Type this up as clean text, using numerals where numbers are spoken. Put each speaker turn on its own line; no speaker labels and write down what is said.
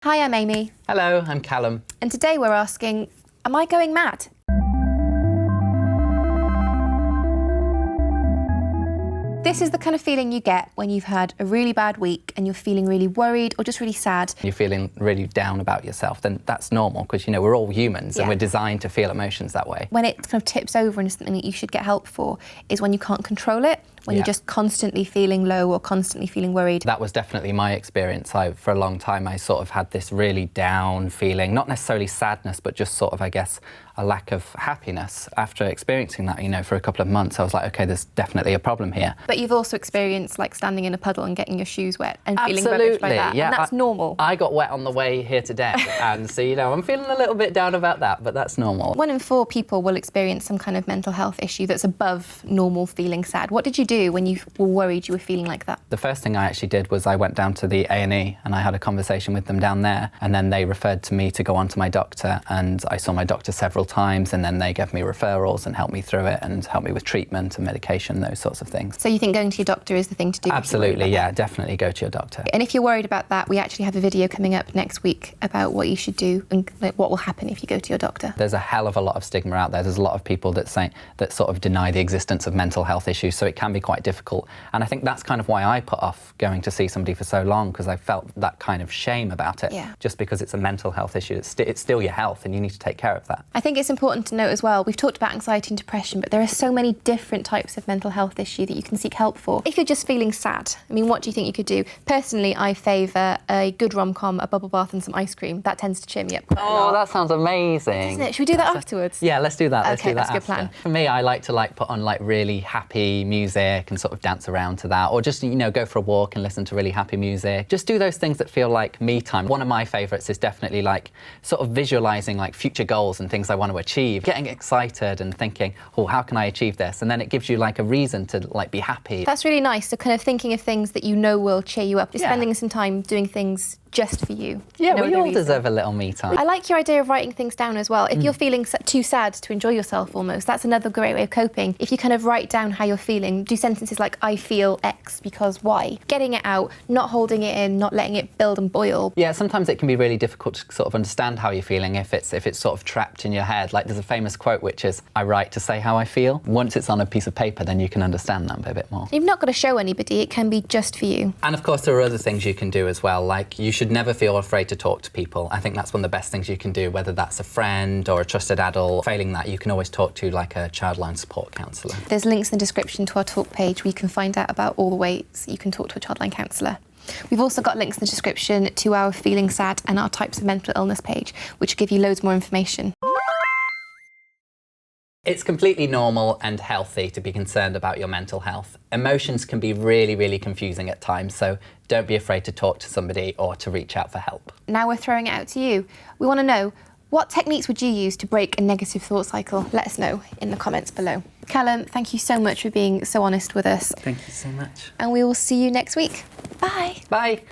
Hi, I'm Amy.
Hello, I'm Calum.
And today we're asking, am I going mad? This is the kind of feeling you get when you've had a really bad week and you're feeling really worried or just really sad.
You're feeling really down about yourself, then that's normal because, you know, we're all humans and we're designed to feel emotions that way.
When it kind of tips over into something that you should get help for is when you can't control it, when you're just constantly feeling low or constantly feeling worried.
That was definitely my experience. For a long time, I sort of had this really down feeling, not necessarily sadness, but just sort of, I guess, a lack of happiness. After experiencing that, you know, for a couple of months, I was like, okay, there's definitely a problem here.
But you've also experienced like standing in a puddle and getting your shoes wet and feeling rubbish by that.
Yeah,
and that's normal.
I got wet on the way here today, and so, you know, I'm feeling a little bit down about that, but that's normal.
1 in 4 people will experience some kind of mental health issue that's above normal feeling sad. What did you do when you were worried you were feeling like that?
The first thing I actually did was I went down to the A&E and I had a conversation with them down there, and then they referred to me to go on to my doctor, and I saw my doctor several times, and then they gave me referrals and helped me through it and helped me with treatment and medication, those sorts of things.
So you think going to your doctor is the thing to do?
Absolutely, yeah, definitely go to your doctor.
And if you're worried about that, we actually have a video coming up next week about what you should do and like, what will happen if you go to your doctor.
There's a hell of a lot of stigma out there. There's a lot of people that sort of deny the existence of mental health issues, so it can be quite difficult. And I think that's kind of why I put off going to see somebody for so long, because I felt that kind of shame about it.
Yeah.
Just because it's a mental health issue, it's still your health and you need to take care of that.
I think it's important to note as well, we've talked about anxiety and depression, but there are so many different types of mental health issue that you can seek help for. If you're just feeling sad, I mean, what do you think you could do? Personally, I favour a good rom-com, a bubble bath and some ice cream. That tends to cheer me up quite a lot.
Oh, that sounds amazing.
Doesn't it? Should we do that afterwards?
Yeah, let's do that. Let's do that
that's a good
after.
plan.
For me, I like to put on really happy music and sort of dance around to that, or just, you know, go for a walk and listen to really happy music. Just do those things that feel like me time. One of my favourites is definitely like sort of visualising like future goals and things I want to achieve, getting excited and thinking, oh, how can I achieve this? And then it gives you like a reason to like be happy.
That's really nice. So kind of thinking of things that you know will cheer you up. Just spending some time doing things just for you.
Yeah,
no
we all
reason.
deserve a little me time.
I like your idea of writing things down as well. If you're feeling too sad to enjoy yourself almost, that's another great way of coping. If you kind of write down how you're feeling, do sentences like, I feel X because Y. Getting it out, not holding it in, not letting it build and boil.
Yeah, sometimes it can be really difficult to sort of understand how you're feeling if it's sort of trapped in your head. Like there's a famous quote which is, I write to say how I feel. Once it's on a piece of paper, then you can understand that a bit more.
You've not got to show anybody, it can be just for you.
And of course there are other things you can do as well, like you should never feel afraid to talk to people. I think that's one of the best things you can do, whether that's a friend or a trusted adult. Failing that, you can always talk to like a Childline support counsellor.
There's links in the description to our talk page where you can find out about all the ways you can talk to a Childline counsellor. We've also got links in the description to our Feeling Sad and our types of mental illness page, which will give you loads more information.
It's completely normal and healthy to be concerned about your mental health. Emotions can be really, really confusing at times, so don't be afraid to talk to somebody or to reach out for help.
Now we're throwing it out to you. We want to know, what techniques would you use to break a negative thought cycle? Let us know in the comments below. Calum, thank you so much for being so honest with us.
Thank you so much.
And we will see you next week. Bye.
Bye.